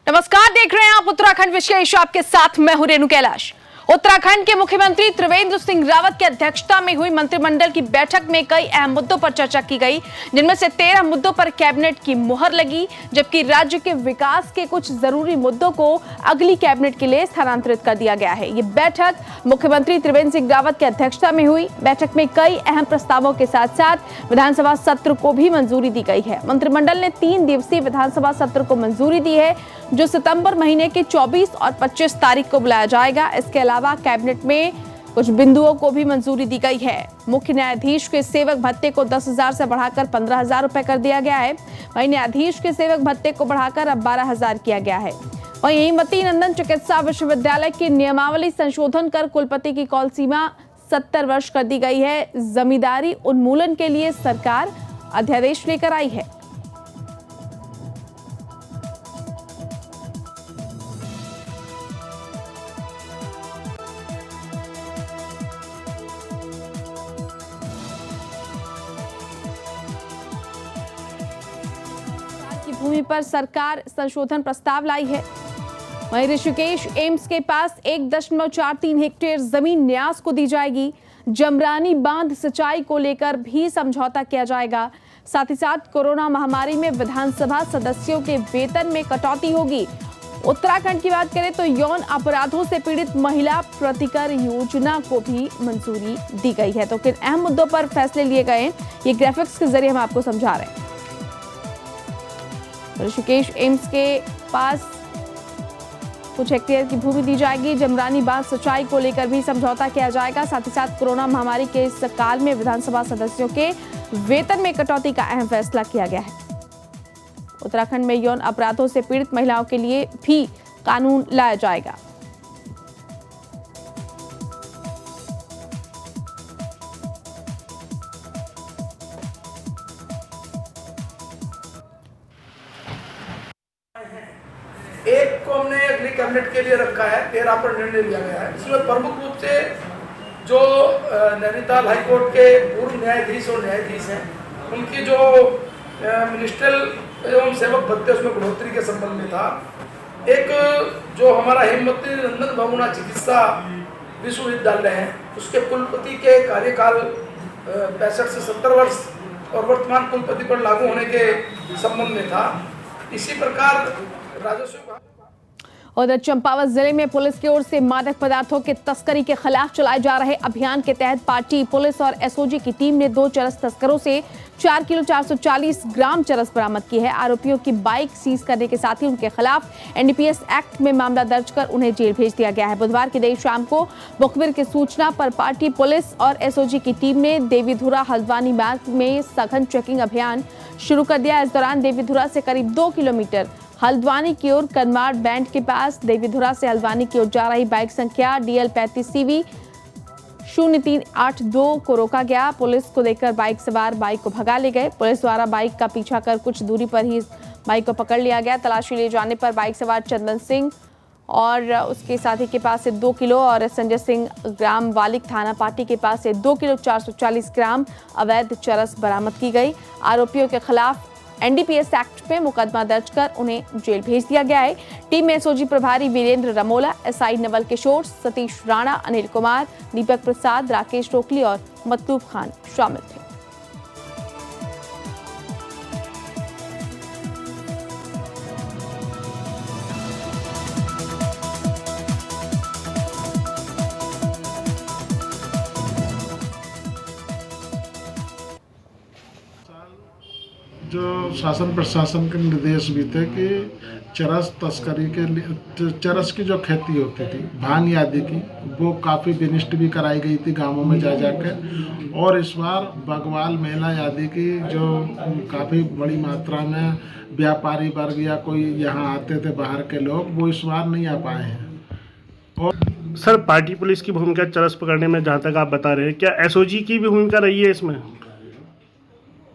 नमस्कार, देख रहे हैं आप उत्तराखंड विशेष। आपके साथ मैं हूं रेणु कैलाश। उत्तराखंड के मुख्यमंत्री त्रिवेंद्र सिंह रावत की अध्यक्षता में हुई मंत्रिमंडल की बैठक में कई अहम मुद्दों पर चर्चा की गई, जिनमें से 13 मुद्दों पर कैबिनेट की मुहर लगी, जबकि राज्य के विकास के कुछ जरूरी मुद्दों को अगली कैबिनेट के लिए स्थानांतरित कर दिया गया है। ये बैठक मुख्यमंत्री त्रिवेंद्र सिंह रावत की अध्यक्षता में हुई। बैठक में कई अहम प्रस्तावों के साथ साथ विधानसभा सत्र को भी मंजूरी दी गई है। मंत्रिमंडल ने 3 दिवसीय विधानसभा सत्र को मंजूरी दी है, जो सितंबर महीने की 24 और 25 तारीख को बुलाया जाएगा। इसके अलावा कैबिनेट में कुछ बिंदुओं को भी मंजूरी दी गई है। मुख्य न्यायाधीश के सेवक भत्ते को 10,000 से बढ़ाकर 15,000 रुपए कर दिया गया है। वहीं न्यायाधीश के सेवक भत्ते को बढ़ाकर अब 12,000 किया गया है। वहीं हेमवती नंदन चिकित्सा विश्वविद्यालय की नियमावली संशोधन कर कुलपति की कौल सीमा 70 वर्ष कर दी गई है। जमींदारी उन्मूलन के लिए सरकार अध्यादेश लेकर आई है। भूमि पर सरकार संशोधन प्रस्ताव लाई है। वहीं ऋषिकेश एम्स के पास 1.43 हेक्टेयर जमीन न्यास को दी जाएगी। जमरानी बांध सिंचाई को लेकर भी समझौता किया जाएगा। साथ ही साथ कोरोना महामारी में विधानसभा सदस्यों के वेतन में कटौती होगी। उत्तराखंड की बात करें तो यौन अपराधों से पीड़ित महिला प्रतिकर योजना को भी मंजूरी दी गई है। तो किन अहम मुद्दों पर फैसले लिए गए हैं, ये ग्राफिक्स के जरिए हम आपको समझा रहे हैं। ऋषिकेश एम्स के पास कुछ हेक्टेयर की भूमि दी जाएगी। जमरानी बांध सिंचाई को लेकर भी समझौता किया जाएगा। साथ ही साथ कोरोना महामारी के इस काल में विधानसभा सदस्यों के वेतन में कटौती का अहम फैसला किया गया है। उत्तराखंड में यौन अपराधों से पीड़ित महिलाओं के लिए भी कानून लाया जाएगा। एक को हमने अगली कैबिनेट के लिए रखा है, 13 पर निर्णय लिया गया है। इसमें प्रमुख रूप से जो नैनीताल हाईकोर्ट के पूर्व न्यायाधीश और न्यायाधीश हैं, उनकी जो मिनिस्ट्रियल एवं सेवक भत्ते उसमें बढ़ोतरी के संबंध में था। एक जो हमारा हेमवती नंदन बहुगुणा चिकित्सा विश्वविद्यालय है, उसके कुलपति के कार्यकाल 65 से 70 वर्ष और वर्तमान कुलपति पर लागू होने के संबंध में था। इसी प्रकार उधर चंपावत जिले में पुलिस की ओर से मादक पदार्थों के तस्करी के खिलाफ चलाए जा रहे अभियान के तहत पार्टी, पुलिस और एसओजी की टीम ने 2 चरस तस्करों से 4 किलो 440 ग्राम चरस बरामद की है। आरोपियों की बाइक सीज करने के साथ ही उनके खिलाफ एनडीपीएस एक्ट में मामला दर्ज कर उन्हें जेल भेज दिया गया है। बुधवार की देर शाम को मुखबिर की सूचना पर पार्टी, पुलिस और एसओजी की टीम ने देवीधुरा हल्द्वानी मार्ग में सघन चेकिंग अभियान शुरू कर दिया। इस दौरान देवीधुरा से करीब 2 किलोमीटर हल्द्वानी की ओर कनमाड़ बैंड के पास देवीधुरा से हल्द्वानी की ओर जा रही बाइक संख्या DL 35CV 0382 को रोका गया। पुलिस को देखकर बाइक सवार बाइक को भगा ले गए। पुलिस द्वारा बाइक का पीछा कर कुछ दूरी पर ही बाइक को पकड़ लिया गया। तलाशी ले जाने पर बाइक सवार चंदन सिंह और उसके साथी के पास से 2 किलो और संजय सिंह ग्राम वालिक थाना पाटी के पास से 2 किलो 440 ग्राम अवैध चरस बरामद की गई। आरोपियों के खिलाफ एनडीपीएस एक्ट में मुकदमा दर्ज कर उन्हें जेल भेज दिया गया है। टीम में एसओजी प्रभारी वीरेंद्र रमोला, एसआई नवल किशोर, सतीश राणा, अनिल कुमार, दीपक प्रसाद, राकेश टोकली और मतलूब खान शामिल थे। जो शासन प्रशासन के निर्देश भी थे कि चरस तस्करी के लिए, चरस की जो खेती होती थी भांग आदि की, वो काफ़ी विनिष्ट भी कराई गई थी गांवों में जा जाकर। और इस बार बगवाल मेला आदि की जो काफ़ी बड़ी मात्रा में व्यापारी वर्ग या कोई यहाँ आते थे बाहर के लोग, वो इस बार नहीं आ पाए हैं। और सर, पार्टी पुलिस की भूमिका चरस पकड़ने में जहाँ तक आप बता रहे हैं, क्या एसओजी की भी भूमिका रही है इसमें?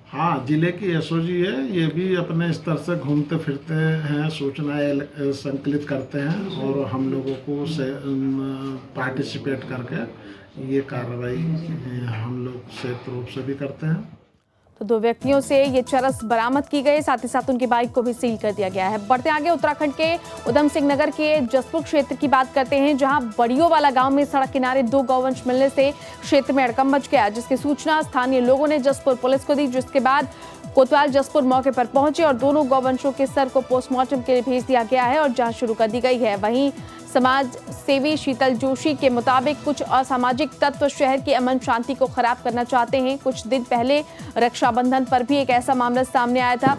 हाँ, जिले की एसओजी है, ये भी अपने स्तर से घूमते फिरते हैं, सूचनाएं संकलित करते हैं और हम लोगों को से पार्टिसिपेट करके ये कार्रवाई हम लोग संयुक्त रूप से भी करते हैं। 2 व्यक्तियों से ये चरस बरामद की गई, साथ ही साथ उनकी बाइक को भी सील कर दिया गया है। बढ़ते आगे उत्तराखंड के उधम सिंह नगर के जसपुर क्षेत्र की बात करते हैं, जहां बड़ियों वाला गांव में सड़क किनारे 2 गौवंश मिलने से क्षेत्र में हड़कंप मच गया, जिसकी सूचना स्थानीय लोगों ने जसपुर पुलिस को दी, जिसके बाद कोतवाल जसपुर मौके पर पहुंचे और दोनों गौवंशों के सर को पोस्टमार्टम के लिए भेज दिया गया है और जांच शुरू कर दी गई है। वहीं समाज सेवी शीतल जोशी के मुताबिक कुछ असामाजिक तत्व शहर की अमन शांति को खराब करना चाहते हैं। कुछ दिन पहले रक्षाबंधन पर भी एक ऐसा मामला सामने आया था।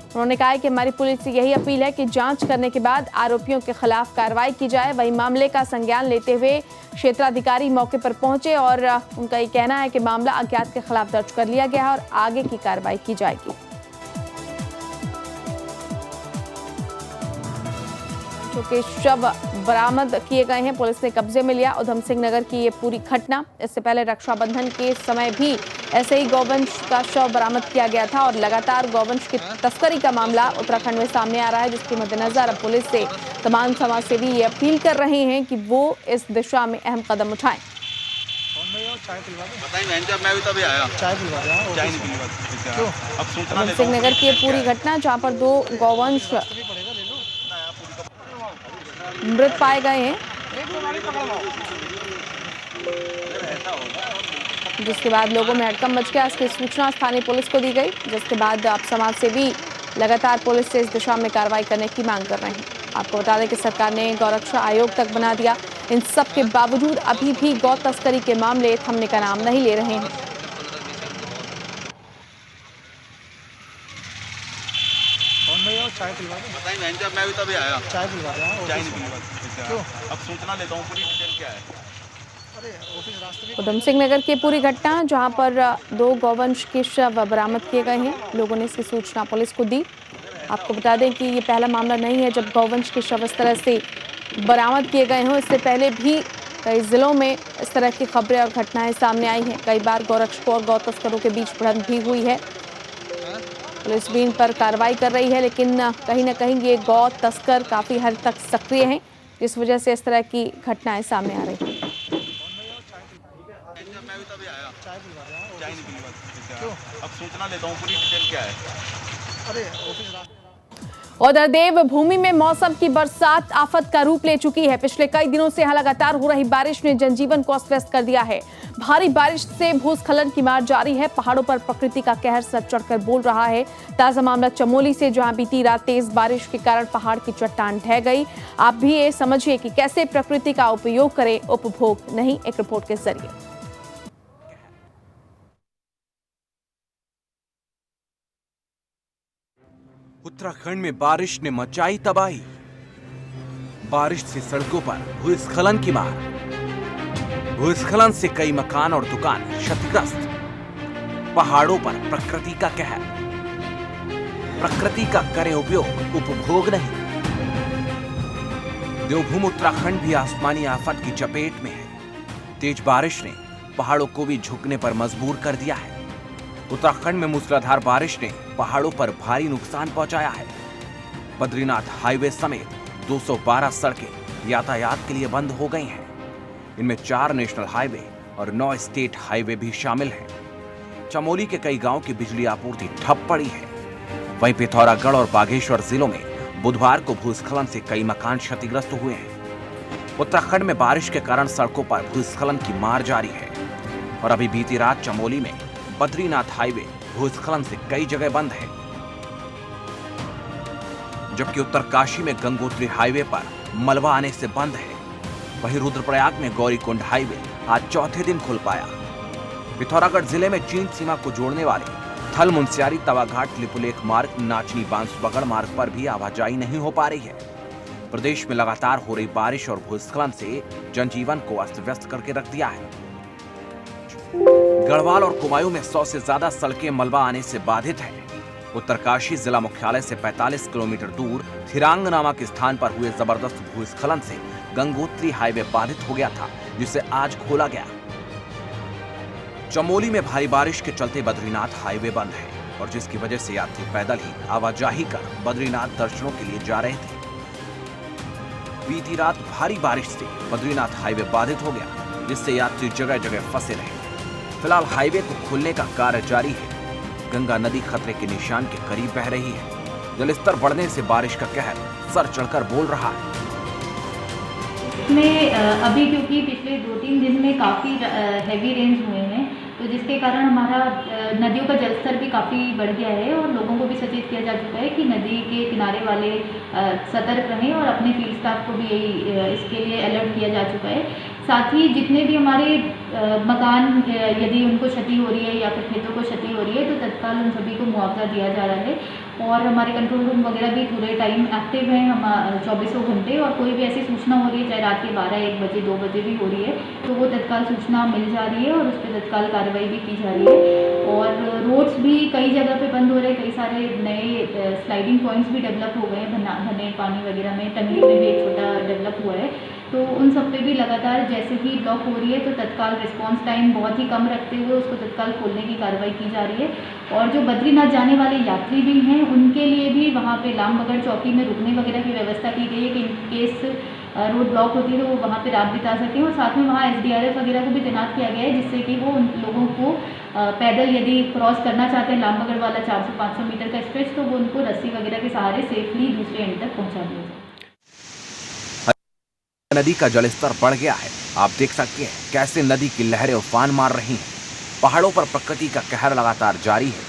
उन्होंने कहा है कि हमारी पुलिस से यही अपील है कि जांच करने के बाद आरोपियों के खिलाफ कार्रवाई की जाए। वहीं मामले का संज्ञान लेते हुए क्षेत्राधिकारी मौके पर पहुंचे और उनका ये कहना है कि मामला अज्ञात के खिलाफ दर्ज कर लिया गया है और आगे की कार्रवाई की जाएगी। के शव बरामद किए गए हैं, पुलिस ने कब्जे में लिया। उधम सिंह नगर की ये पूरी घटना, इससे पहले रक्षाबंधन के समय भी ऐसे ही गौवंश का शव बरामद किया गया था और लगातार गौवंश की तस्करी का मामला उत्तराखंड में सामने आ रहा है, जिसके मद्देनजर अब पुलिस से तमाम समाजसेवी ये अपील कर रहे हैं कि वो इस दिशा में अहम कदम उठाएं। उधम सिंह नगर की ये पूरी घटना, जहाँ पर 2 गौवंश मृत पाए गए हैं, जिसके बाद लोगों में हड़कंप मच गया। इसकी सूचना स्थानीय पुलिस को दी गई, जिसके बाद अब समाज से भी लगातार पुलिस से इस दिशा में कार्रवाई करने की मांग कर रहे हैं। आपको बता दें कि सरकार ने गौरक्षा आयोग तक बना दिया। इन सब के बावजूद अभी भी गौ तस्करी के मामले थमने का नाम नहीं ले रहे हैं। चाय पिलवा दो। बताइए मैं जब मैं भी तभी आया। चाय पिलवा दो। चाय नहीं पिलवा। क्यों? अब सूचना लेता हूँ पूरी डिटेल क्या है। अरे ऑफिस रास्ते में। उधम सिंह नगर की पूरी घटना, जहां पर 2 गौवंश के शव बरामद किए गए हैं, लोगों ने इसकी सूचना पुलिस को दी। आपको बता दें कि ये पहला मामला नहीं है जब गौवंश के शव इस तरह से बरामद किए गए हों। इससे पहले भी कई जिलों में इस तरह की खबरें और घटनाएं सामने आई हैं। कई बार गौरक्षकों और गौ तस्करों के बीच भिड़ंत भी हुई है। पुलिस भी इन पर कार्रवाई कर रही है, लेकिन कहीं ना कहीं ये गौ तस्कर काफ़ी हद तक सक्रिय हैं, जिस वजह से इस तरह की घटनाएं सामने आ रही हैं। अब सूचना लेता हूँ पूरी डिटेल क्या है। अरे ऑफिस उधर देवभूमि में मौसम की बरसात आफत का रूप ले चुकी है। पिछले कई दिनों से लगातार हो रही बारिश ने जनजीवन को अस्त व्यस्त कर दिया है। भारी बारिश से भूस्खलन की मार जारी है। पहाड़ों पर प्रकृति का कहर सर चढ़कर बोल रहा है। ताजा मामला चमोली से, जहां बीती रात तेज बारिश के कारण पहाड़ की चट्टान ढह गई। आप भी ये समझिए कि कैसे प्रकृति का उपयोग करें, उपभोग नहीं। एक रिपोर्ट के जरिए। उत्तराखंड में बारिश ने मचाई तबाही। बारिश से सड़कों पर भूस्खलन की मार। भूस्खलन से कई मकान और दुकान क्षतिग्रस्त। पहाड़ों पर प्रकृति का कहर। प्रकृति का करें उपयोग, उपभोग नहीं। देवभूमि उत्तराखंड भी आसमानी आफत की चपेट में है। तेज बारिश ने पहाड़ों को भी झुकने पर मजबूर कर दिया है। उत्तराखंड में मूसलाधार बारिश ने पहाड़ों पर भारी नुकसान पहुंचाया है। बद्रीनाथ हाईवे समेत 212 सड़कें यातायात के लिए बंद हो गई हैं। इनमें 4 नेशनल हाईवे और 9 स्टेट हाईवे भी शामिल हैं। चमोली के कई गांवों की बिजली आपूर्ति ठप पड़ी है। वहीं पिथौरागढ़ और बागेश्वर जिलों में बुधवार को भूस्खलन से कई मकान क्षतिग्रस्त हुए हैं। उत्तराखंड में बारिश के कारण सड़कों पर भूस्खलन की मार जारी है और अभी बीती रात चमोली में बद्रीनाथ हाईवे भूस्खलन से कई जगह बंद है, जबकि उत्तरकाशी में गंगोत्री हाईवे पर मलबा आने से बंद है। वहीं रुद्रप्रयाग में गौरीकुंड हाईवे आज चौथे दिन खुल पाया। पिथौरागढ़ जिले में चीन सीमा को जोड़ने वाले थल मुंसियारी तवाघाट लिपुलेख मार्ग नाचनी बांसबगड़ मार्ग पर भी आवाजाही नहीं हो पा रही है। प्रदेश में लगातार हो रही बारिश और भूस्खलन से जनजीवन को अस्त व्यस्त करके रख दिया है। गढ़वाल और कुमायूं में 100 से ज्यादा सड़कें मलबा आने से बाधित है। उत्तरकाशी जिला मुख्यालय से 45 किलोमीटर दूर थिरांग नामक स्थान पर हुए जबरदस्त भूस्खलन से गंगोत्री हाईवे बाधित हो गया था, जिसे आज खोला गया। चमोली में भारी बारिश के चलते बद्रीनाथ हाईवे बंद है और जिसकी वजह से यात्री पैदल ही आवाजाही कर बद्रीनाथ दर्शनों के लिए जा रहे थे। बीती रात भारी बारिश से बद्रीनाथ हाईवे बाधित हो गया, जिससे यात्री जगह जगह फंसे रहे। फिलहाल हाईवे को खोलने का कार्य जारी है। गंगा नदी खतरे के निशान के करीब बह रही है। जलस्तर बढ़ने से बारिश का कहर सर चढ़कर बोल रहा है। इसमें अभी क्योंकि पिछले 2-3 दिन में काफ़ी हैवी रेन्स हुए हैं, तो जिसके कारण हमारा नदियों का जलस्तर भी काफ़ी बढ़ गया है और लोगों को भी सचेत किया जा चुका है कि नदी के किनारे वाले सतर्क रहें और अपने फील्ड स्टाफ को भी यही इसके लिए अलर्ट किया जा चुका है। साथ ही जितने भी हमारे मकान यदि उनको क्षति हो रही है या फिर खेतों को क्षति हो रही है तो तत्काल उन सभी को मुआवजा दिया जा रहा है और हमारे कंट्रोल रूम वगैरह भी पूरे टाइम एक्टिव हैं, हम 24 घंटे, और कोई भी ऐसी सूचना हो रही है चाहे रात के 12-1 बजे 2 बजे भी हो रही है तो वो तत्काल सूचना मिल जा रही है और उस पर तत्काल कार्रवाई भी की जा रही है। और रोड्स भी कई जगह पे बंद हो रहे हैं, कई सारे नए स्लाइडिंग पॉइंट्स भी डेवलप हो गए हैं, भने पानी वगैरह में, टंगली में भी एक छोटा डेवलप हुआ है, तो उन सब पे भी लगातार जैसे ही ब्लॉक हो रही है तो तत्काल रिस्पांस टाइम बहुत ही कम रखते हुए उसको तत्काल खोलने की कार्रवाई की जा रही है। और जो बद्रीनाथ जाने वाले यात्री भी हैं उनके लिए भी वहाँ पे लामबगड़ चौकी में रुकने वगैरह की व्यवस्था की गई है कि इन केस रोड ब्लॉक होती है तो वो वहाँ पे रात बिता सकें, और साथ में वहाँ SDRF वगैरह को भी तैनात किया गया है जिससे कि वो उन लोगों को पैदल यदि क्रॉस करना चाहते हैं लामबगड़ वाला 400-500 मीटर का स्ट्रेच तो वो उनको रस्सी वगैरह के सहारे सेफली दूसरे एंड तक पहुँचा दिया जाए। नदी का जलस्तर बढ़ गया है। आप देख सकते हैं कैसे नदी की लहरें उफान मार रही हैं। पहाड़ों पर प्रकृति का कहर लगातार जारी है।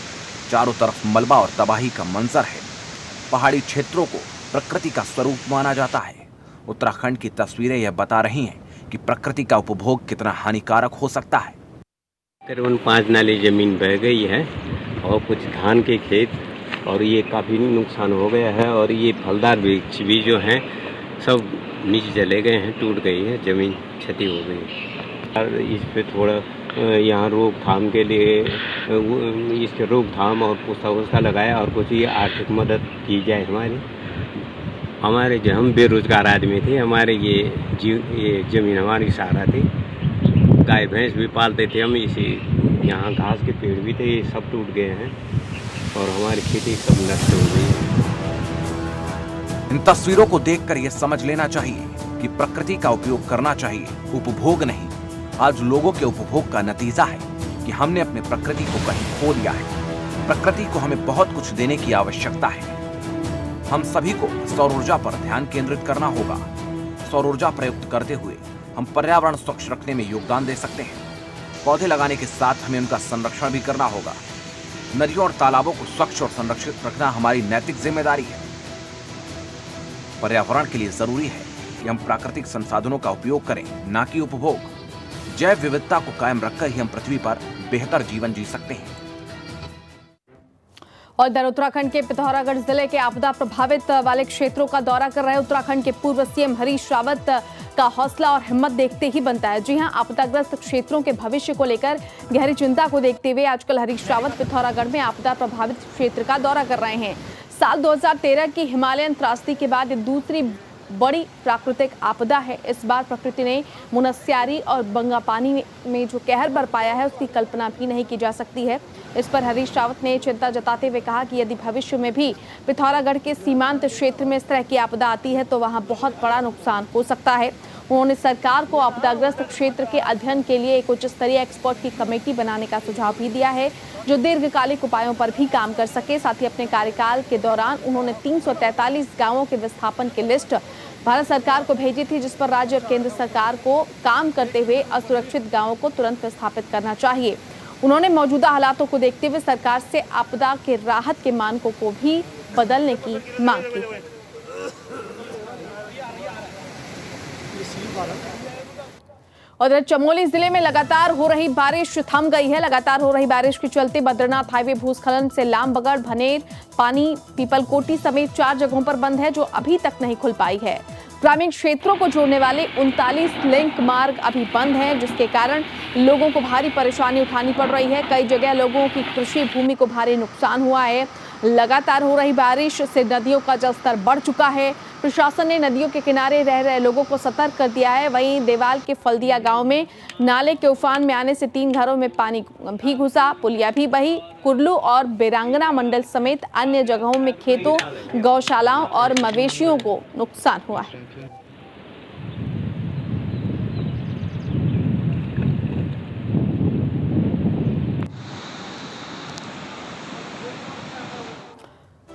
चारों तरफ मलबा और तबाही का मंजर है। पहाड़ी क्षेत्रों को प्रकृति का स्वरूप माना जाता है। उत्तराखंड की तस्वीरें यह बता रही हैं कि प्रकृति का उपभोग कितना हानिकारक हो सकता है। करीबन 5 नाली जमीन बह गई है और कुछ धान के खेत, और ये काफ़ी नुकसान हो गया है। और ये फलदार वृक्ष भी जो हैं सब नीचे चले गए हैं, टूट गई है, ज़मीन क्षति हो गई। और इस पे थोड़ा यहाँ रोकथाम के लिए इसके रोकथाम और पुस्ता लगाया और कुछ ये आर्थिक मदद की जाए। हमारे जो हम बेरोजगार आदमी थे, हमारे ये ज़मीन हमारी सहारा थी, गाय भैंस भी पालते थे हम, इसी यहाँ घास के पेड़ भी थे, ये सब टूट गए हैं और हमारी खेती सब नष्ट हो गई है। इन तस्वीरों को देखकर यह समझ लेना चाहिए कि प्रकृति का उपयोग करना चाहिए, उपभोग नहीं। आज लोगों के उपभोग का नतीजा है कि हमने अपने प्रकृति को कहीं खो दिया है। प्रकृति को हमें बहुत कुछ देने की आवश्यकता है। हम सभी को सौर ऊर्जा पर ध्यान केंद्रित करना होगा। सौर ऊर्जा प्रयुक्त करते हुए हम पर्यावरण स्वच्छ रखने में योगदान दे सकते हैं। पौधे लगाने के साथ हमें उनका संरक्षण भी करना होगा। नदियों और तालाबों को स्वच्छ और संरक्षित रखना हमारी नैतिक जिम्मेदारी है। पर्यावरण के लिए जरूरी है कि हम प्राकृतिक संसाधनों का उपयोग करें, ना कि उपभोग। जैव विविधता को कायम रखकर ही हम पृथ्वी पर बेहतर जीवन जी सकते हैं। और इधर उत्तराखंड के पिथौरागढ़ जिले के आपदा प्रभावित वाले क्षेत्रों का दौरा कर रहे उत्तराखंड के पूर्व सीएम हरीश रावत का हौसला और हिम्मत देखते ही बनता है। जी हां, आपदाग्रस्त क्षेत्रों के भविष्य को लेकर गहरी चिंता को देखते हुए आजकल हरीश रावत पिथौरागढ़ में आपदा प्रभावित क्षेत्र का दौरा कर रहे हैं। साल 2013 की हिमालयन त्रासदी के बाद ये दूसरी बड़ी प्राकृतिक आपदा है। इस बार प्रकृति ने मुनस्यारी और बंगापानी में जो कहर बरपाया है उसकी कल्पना भी नहीं की जा सकती है। इस पर हरीश रावत ने चिंता जताते हुए कहा कि यदि भविष्य में भी पिथौरागढ़ के सीमांत क्षेत्र में इस तरह की आपदा आती है तो वहां बहुत बड़ा नुकसान हो सकता है। उन्होंने सरकार को आपदाग्रस्त क्षेत्र के अध्ययन के लिए एक उच्च स्तरीय एक्सपर्ट की कमेटी बनाने का सुझाव भी दिया है जो दीर्घकालिक उपायों पर भी काम कर सके। साथ ही अपने कार्यकाल के दौरान उन्होंने 343 गांवों के विस्थापन की लिस्ट भारत सरकार को भेजी थी, जिस पर राज्य और केंद्र सरकार को काम करते हुए असुरक्षित गांवों को तुरंत विस्थापित करना चाहिए। उन्होंने मौजूदा हालातों को देखते हुए सरकार से आपदा के राहत के मानकों को भी बदलने की मांग की। और इधर चमोली जिले में लगातार हो रही बारिश थम गई है। लगातार हो रही बारिश के चलते बद्रीनाथ हाईवे भूस्खलन से लामबगड़, भनेर, पानी, पीपलकोटी समेत 4 जगहों पर बंद है जो अभी तक नहीं खुल पाई है। ग्रामीण क्षेत्रों को जोड़ने वाले 39 लिंक मार्ग अभी बंद हैं, जिसके कारण लोगों को भारी परेशानी उठानी पड़ रही है। कई जगह लोगों की कृषि भूमि को भारी नुकसान हुआ है। लगातार हो रही बारिश से नदियों का जलस्तर बढ़ चुका है। प्रशासन ने नदियों के किनारे रह रहे लोगों को सतर्क कर दिया है। वहीं देवाल के फलदिया गांव में नाले के उफान में आने से 3 घरों में पानी भी घुसा, पुलिया भी बही। कुर्लू और बेरांगना मंडल समेत अन्य जगहों में खेतों, गौशालाओं और मवेशियों को नुकसान हुआ है।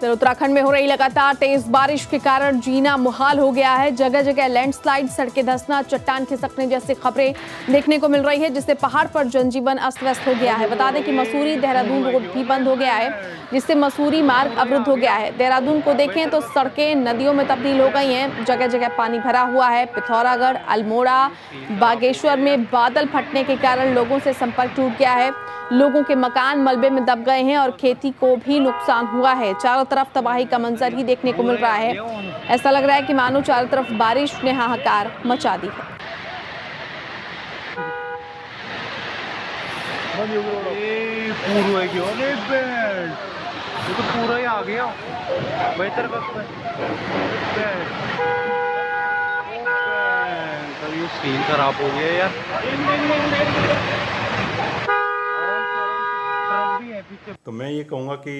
फिर उत्तराखंड में हो रही लगातार तेज बारिश के कारण जीना मुहाल हो गया है। जगह जगह लैंडस्लाइड, सड़कें धंसना, चट्टान खिसकने जैसी खबरें देखने को मिल रही है, जिससे पहाड़ पर जनजीवन अस्त व्यस्त हो गया है। बता दें कि मसूरी देहरादून रोड भी बंद हो गया है, जिससे मसूरी मार्ग अवरुद्ध हो गया है। देहरादून को देखें तो सड़कें नदियों में तब्दील हो गई हैं, जगह जगह पानी भरा हुआ है। पिथौरागढ़, अल्मोड़ा, बागेश्वर में बादल फटने के कारण लोगों से संपर्क टूट गया है। लोगों के मकान मलबे में दब गए हैं और खेती को भी नुकसान हुआ है। चारों तरफ तबाही का मंजर ही देखने को मिल रहा है। ऐसा लग रहा है कि मानो चारों तरफ बारिश ने हाहाकार मचा दी है। ये तो पूरा ही आ गया बेहतर ये सीन खराब हो गया यार। तो मैं ये कहूँगा कि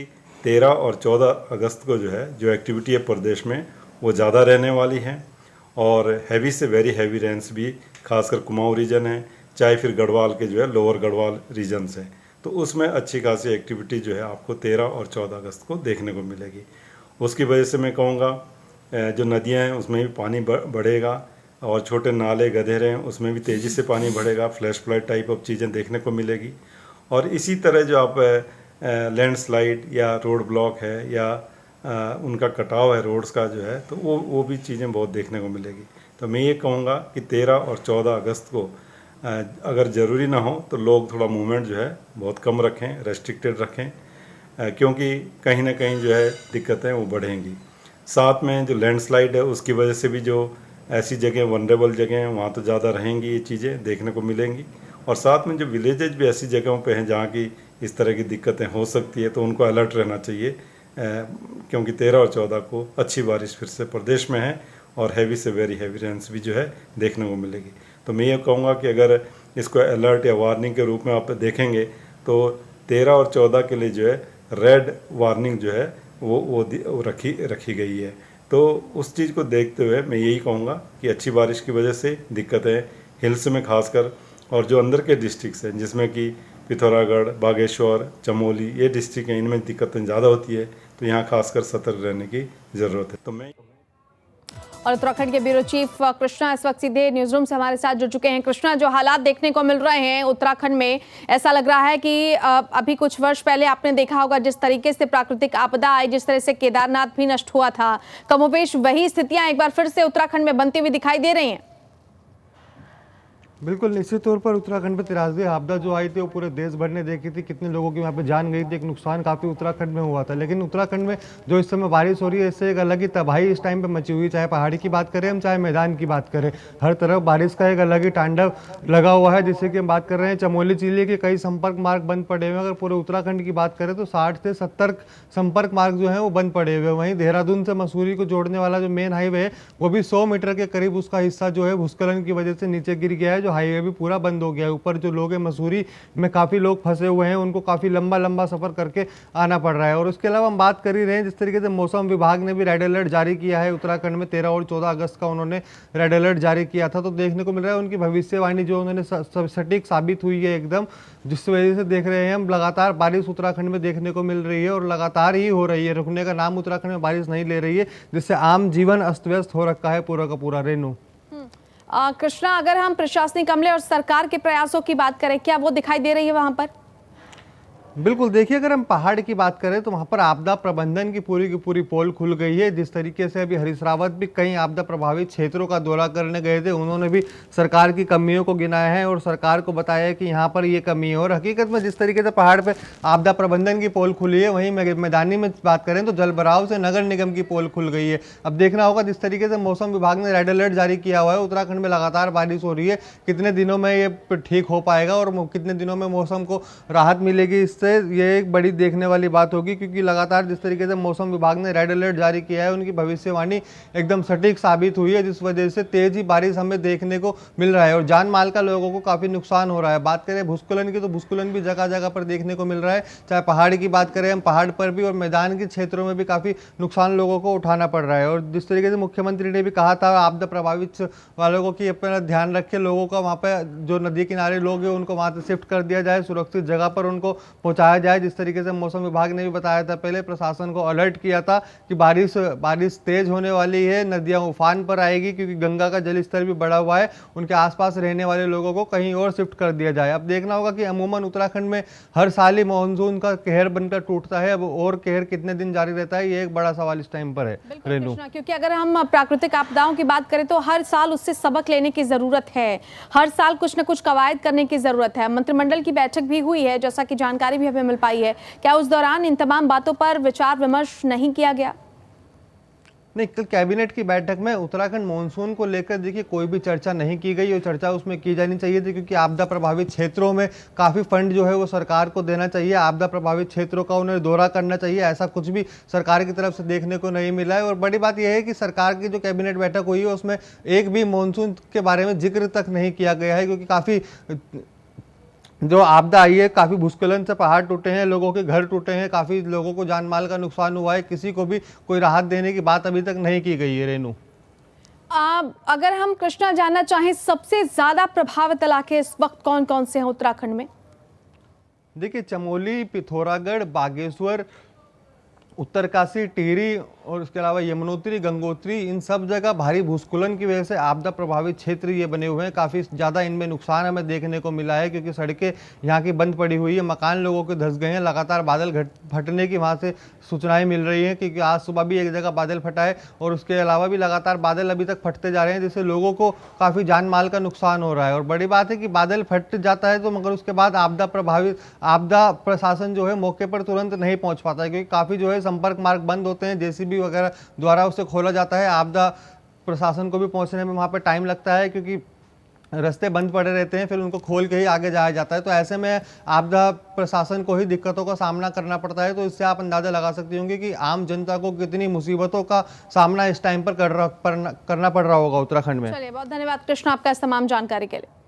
13 और 14 अगस्त को जो है जो एक्टिविटी है प्रदेश में वो ज़्यादा रहने वाली है और हैवी से वेरी हैवी रेंस भी खासकर कुमाऊं रीजन है, चाहे फिर गढ़वाल के जो है लोअर गढ़वाल रीजन से, तो उसमें अच्छी खासी एक्टिविटी जो है आपको 13 और 14 अगस्त को देखने को मिलेगी। उसकी वजह से मैं कहूँगा जो नदियाँ हैं उसमें भी पानी बढ़ेगा और छोटे नाले गधेरे हैं उसमें भी तेज़ी से पानी बढ़ेगा, फ्लैश फ्लड टाइप ऑफ चीज़ें देखने को मिलेगी। और इसी तरह जो आप लैंडस्लाइड या रोड ब्लॉक है या उनका कटाव है रोड्स का जो है, तो वो भी चीज़ें बहुत देखने को मिलेगी। तो मैं ये कहूँगा कि 13 और 14 अगस्त को अगर ज़रूरी ना हो तो लोग थोड़ा मूवमेंट जो है बहुत कम रखें, रेस्ट्रिक्टेड रखें, क्योंकि कहीं ना कहीं जो है दिक्कतें वो बढ़ेंगी। साथ में जो लैंडस्लाइड है उसकी वजह से भी जो ऐसी जगह वनरेबल जगह हैं वहाँ तो ज़्यादा रहेंगी, ये चीज़ें देखने को मिलेंगी। और साथ में जो विलेजेज भी ऐसी जगहों पे हैं जहाँ की इस तरह की दिक्कतें हो सकती है, तो उनको अलर्ट रहना चाहिए, क्योंकि 13 और 14 को अच्छी बारिश फिर से प्रदेश में है और हैवी से वेरी हैवी रेंस भी जो है देखने को मिलेगी। तो मैं ये कहूँगा कि अगर इसको अलर्ट या वार्निंग के रूप में आप देखेंगे तो 13 और 14 के लिए जो है रेड वार्निंग जो है वो रखी गई है। तो उस चीज़ को देखते हुए मैं यही कहूँगा कि अच्छी बारिश की वजह से दिक्कतें हिल्स में खासकर और जो अंदर के डिस्ट्रिक्ट्स हैं जिसमें कि पिथौरागढ़, बागेश्वर, चमोली, ये डिस्ट्रिक्ट हैं, इनमें दिक्कतें ज़्यादा होती है, तो यहाँ खासकर सतर्क रहने की ज़रूरत है। तो मैं और उत्तराखंड के ब्यूरो चीफ कृष्णा इस वक्त सीधे न्यूज रूम से हमारे साथ जुड़ चुके हैं। कृष्णा, जो हालात देखने को मिल रहे हैं उत्तराखंड में, ऐसा लग रहा है कि अभी कुछ वर्ष पहले आपने देखा होगा जिस तरीके से प्राकृतिक आपदा आई, जिस तरह से केदारनाथ भी नष्ट हुआ था, कमोबेश वही स्थितियां एक बार फिर से उत्तराखंड में बनती हुई दिखाई दे रही हैं। बिल्कुल निश्चित तौर पर उत्तराखंड में 83 आपदा जो आई थी वो पूरे देश भर ने देखी थी, कितने लोगों की वहाँ पे जान गई थी, एक नुकसान काफ़ी उत्तराखंड में हुआ था। लेकिन उत्तराखंड में जो इस समय बारिश हो रही है इससे एक अलग ही तबाही इस टाइम पे मची हुई, चाहे पहाड़ी की बात करें हम चाहे मैदान की बात करें, हर तरफ बारिश का एक अलग ही तांडव लगा हुआ है। जिससे कि हम बात कर रहे हैं चमोली जिले के कई संपर्क मार्ग बंद पड़े हुए हैं। अगर पूरे उत्तराखंड की बात करें तो 60 से 70 संपर्क मार्ग जो है वो बंद पड़े हुए हैं। वहीं देहरादून से मसूरी को जोड़ने वाला जो मेन हाईवे है वो भी 100 मीटर के करीब उसका हिस्सा जो है भूस्खलन की वजह से नीचे गिर गया है, जो हाईवे भी पूरा बंद हो गया है। ऊपर जो लोग हैं मसूरी में काफ़ी लोग फंसे हुए हैं, उनको काफ़ी लंबा सफ़र करके आना पड़ रहा है। और उसके अलावा हम बात कर ही रहे हैं जिस तरीके से मौसम विभाग ने भी रेड अलर्ट जारी किया है उत्तराखंड में 13 और 14 अगस्त का उन्होंने रेड अलर्ट जारी किया था। तो देखने को मिल रहा है उनकी भविष्यवाणी जो उन्होंने सटीक साबित हुई है एकदम, जिस वजह से देख रहे हैं हम लगातार बारिश उत्तराखंड में देखने को मिल रही है और लगातार ही हो रही है, रुकने का नाम उत्तराखंड में बारिश नहीं ले रही है, जिससे आम जीवन अस्त व्यस्त हो रखा है पूरा का पूरा। रेनू कृष्णा, अगर हम प्रशासनिक अमले और सरकार के प्रयासों की बात करें, क्या वो दिखाई दे रही है वहां पर? बिल्कुल, देखिए अगर हम पहाड़ की बात करें तो वहाँ पर आपदा प्रबंधन की पूरी पोल खुल गई है। जिस तरीके से अभी हरीश रावत भी कई आपदा प्रभावित क्षेत्रों का दौरा करने गए थे, उन्होंने भी सरकार की कमियों को गिनाया है और सरकार को बताया है कि यहाँ पर ये कमी है। और हकीकत में जिस तरीके से पहाड़ पर आपदा प्रबंधन की पोल खुली है, वहीं मैदानी में बात करें तो जलभराव से नगर निगम की पोल खुल गई है। अब देखना होगा जिस तरीके से मौसम विभाग ने रेड अलर्ट जारी किया हुआ है, उत्तराखंड में लगातार बारिश हो रही है, कितने दिनों में ये ठीक हो पाएगा और कितने दिनों में मौसम को राहत मिलेगी, ये एक बड़ी देखने वाली बात होगी। क्योंकि लगातार जिस तरीके से मौसम विभाग ने रेड अलर्ट जारी किया है, उनकी भविष्यवाणी एकदम सटीक साबित हुई है, जिस वजह से तेज ही बारिश हमें देखने को मिल रहा है और जान माल का लोगों को काफी नुकसान हो रहा है। बात करें भूस्खलन की तो भूस्खलन भी जगह जगह पर देखने को मिल रहा है, चाहे पहाड़ की बात करें हम पहाड़ पर भी और मैदान के क्षेत्रों में भी काफी नुकसान लोगों को उठाना पड़ रहा है। और जिस तरीके से मुख्यमंत्री ने भी कहा था आपदा प्रभावित वालों को कि अपना ध्यान रखे, लोगों का वहाँ पर जो नदी किनारे लोग हैं उनको वहाँ से शिफ्ट कर दिया जाए, सुरक्षित जगह पर उनको पहुंचाया जाए। जिस तरीके से मौसम विभाग ने भी बताया था, पहले प्रशासन को अलर्ट किया था कि बारिश तेज होने वाली है, नदियां उफान पर आएगी क्योंकि गंगा का जल स्तर भी बढ़ा हुआ है, उनके आसपास रहने वाले लोगों को कहीं और शिफ्ट कर दिया जाए। अब देखना होगा कि अमूमन उत्तराखंड में हर साल ही मानसून का कहर बनकर टूटता है, अब और कहर कितने दिन जारी रहता है, ये एक बड़ा सवाल इस टाइम पर है रेनू। क्योंकि अगर हम प्राकृतिक आपदाओं की बात करें तो हर साल उससे सबक लेने की जरूरत है, हर साल कुछ न कुछ कवायद करने की जरूरत है। मंत्रिमंडल की बैठक भी हुई है, जैसा कि जानकारी भी हमें मिल पाई है। क्या उस दौरान इन तमाम बातों पर विचार विमर्श नहीं किया गया? नहीं, कल कैबिनेट की बैठक में उत्तराखंड मानसून को लेकर देखिए कोई भी चर्चा नहीं की गई और चर्चा उसमें की जानी चाहिए थी, क्योंकि आपदा प्रभावित क्षेत्रों में काफ़ी फंड जो है वो सरकार को देना चाहिए, आपदा प्रभावित क्षेत्रों का उन्हें दौरा करना चाहिए। ऐसा कुछ भी सरकार की तरफ से देखने को नहीं मिला है। और बड़ी बात यह है कि सरकार की जो कैबिनेट बैठक हुई है उसमें एक भी मानसून के बारे में जिक्र तक नहीं किया गया है, क्योंकि काफ़ी जो आपदा आई है, काफ़ी भूस्खलन से पहाड़ टूटे हैं, लोगों के घर टूटे हैं, काफ़ी लोगों को जान माल का नुकसान हुआ है, किसी को भी कोई राहत देने की बात अभी तक नहीं की गई है रेनू। अगर हम कृष्णा जानना चाहें, सबसे ज्यादा प्रभावित इलाके इस वक्त कौन कौन से हैं उत्तराखंड में? देखिए, चमोली, पिथौरागढ़, बागेश्वर, उत्तरकाशी, टिहरी और उसके अलावा यमुनोत्री, गंगोत्री, इन सब जगह भारी भूस्खलन की वजह से आपदा प्रभावित क्षेत्र ये बने हुए हैं। काफ़ी ज़्यादा इनमें नुकसान हमें देखने को मिला है, क्योंकि सड़कें यहाँ की बंद पड़ी हुई है, मकान लोगों के धंस गए हैं, लगातार बादल फटने की वहाँ से सूचनाएं मिल रही हैं, क्योंकि आज सुबह भी एक जगह बादल फटा है और उसके अलावा भी लगातार बादल अभी तक फटते जा रहे हैं, जिससे लोगों को काफ़ी जान माल का नुकसान हो रहा है। और बड़ी बात है कि बादल फट जाता है तो मगर उसके बाद आपदा प्रशासन जो है मौके पर तुरंत नहीं पहुँच पाता है, क्योंकि काफ़ी जो है संपर्क मार्ग बंद होते हैं, जेसीबी वगैरह द्वारा उसे खोला जाता है। आपदा प्रशासन को भी पहुंचने में वहां पर टाइम लगता है, क्योंकि रास्ते बंद पड़े रहते हैं, फिर उनको खोल के ही आगे जाया जाता है। तो ऐसे में आपदा प्रशासन को ही दिक्कतों का सामना करना पड़ता है। तो इससे आप अंदाजा लगा सकते होंगे कि आम जनता को कितनी मुसीबतों का सामना इस टाइम पर करना पड़ रहा होगा उत्तराखंड में। चलिए, बहुत धन्यवाद कृष्ण आपका इस तमाम जानकारी के लिए।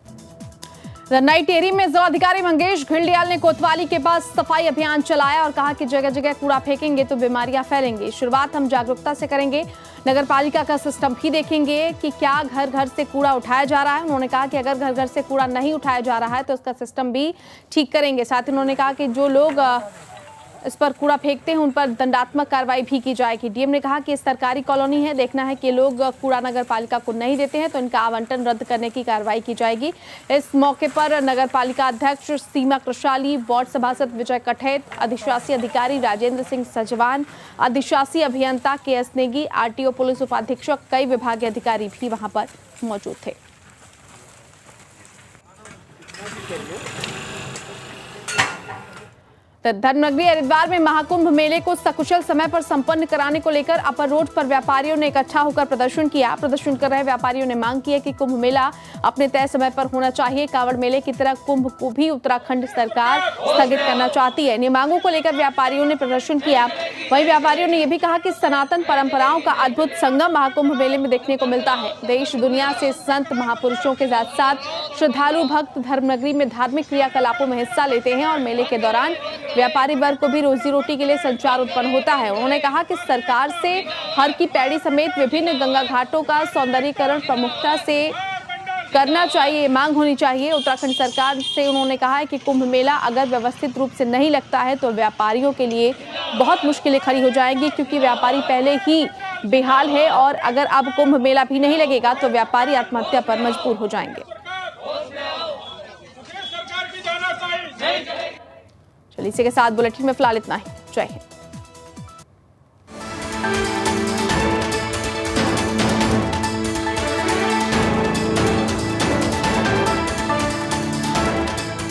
नई टेहरी में जिलाधिकारी मंगेश घिल्डियाल ने कोतवाली के पास सफाई अभियान चलाया और कहा कि जगह जगह कूड़ा फेंकेंगे तो बीमारियां फैलेंगी। शुरुआत हम जागरूकता से करेंगे, नगर पालिका का सिस्टम भी देखेंगे कि क्या घर घर से कूड़ा उठाया जा रहा है। उन्होंने कहा कि अगर घर घर से कूड़ा नहीं उठाया जा रहा है तो उसका सिस्टम भी ठीक करेंगे। साथ ही उन्होंने कहा कि जो लोग इस पर कूड़ा फेंकते हैं उन पर दंडात्मक कार्रवाई भी की जाएगी। डीएम ने कहा कि सरकारी कॉलोनी है, देखना है कि लोग कूड़ा नगर पालिका को नहीं देते हैं तो इनका आवंटन रद्द करने की कार्रवाई की जाएगी। इस मौके पर नगर पालिका अध्यक्ष सीमा कृशाली, वार्ड सभासद विजय कठेत, अधिशासी अधिकारी राजेंद्र सिंह सजवान, अधिशासी अभियंता के.एस. नेगी, आरटीओ पुलिस उपाधीक्षक, कई विभागीय अधिकारी भी वहां पर मौजूद थे। धर्मनगरी हरिद्वार में महाकुंभ मेले को सकुशल समय पर संपन्न कराने को लेकर अपर रोड पर व्यापारियों ने इकट्ठा होकर प्रदर्शन किया। प्रदर्शन कर रहे व्यापारियों ने मांग की है कि कुंभ मेला अपने तय समय पर होना चाहिए। कांवड़ मेले की तरह कुंभ को भी उत्तराखंड सरकार स्थगित करना चाहती है। इन मांगों को लेकर व्यापारियों ने प्रदर्शन किया। वहीं व्यापारियों ने यह भी कहा कि सनातन परंपराओं का अद्भुत संगम महाकुंभ मेले में देखने को मिलता है। देश दुनिया से संत महापुरुषों के साथ साथ श्रद्धालु भक्त धर्मनगरी में धार्मिक क्रियाकलापों में हिस्सा लेते हैं और मेले के दौरान व्यापारी वर्ग को भी रोजी रोटी के लिए संचार उत्पन्न होता है। उन्होंने कहा कि सरकार से हर की पैड़ी समेत विभिन्न गंगा घाटों का सौंदर्यीकरण प्रमुखता से करना चाहिए, मांग होनी चाहिए। उत्तराखंड सरकार से उन्होंने कहा है कि कुंभ मेला अगर व्यवस्थित रूप से नहीं लगता है तो व्यापारियों के लिए बहुत मुश्किलें खड़ी हो जाएंगी, क्योंकि व्यापारी पहले ही बेहाल है और अगर अब कुंभ मेला भी नहीं लगेगा तो व्यापारी आत्महत्या पर मजबूर हो जाएंगे। चलिए, इसी के साथ बुलेटिन में फिलहाल इतना ही। जय हिंद।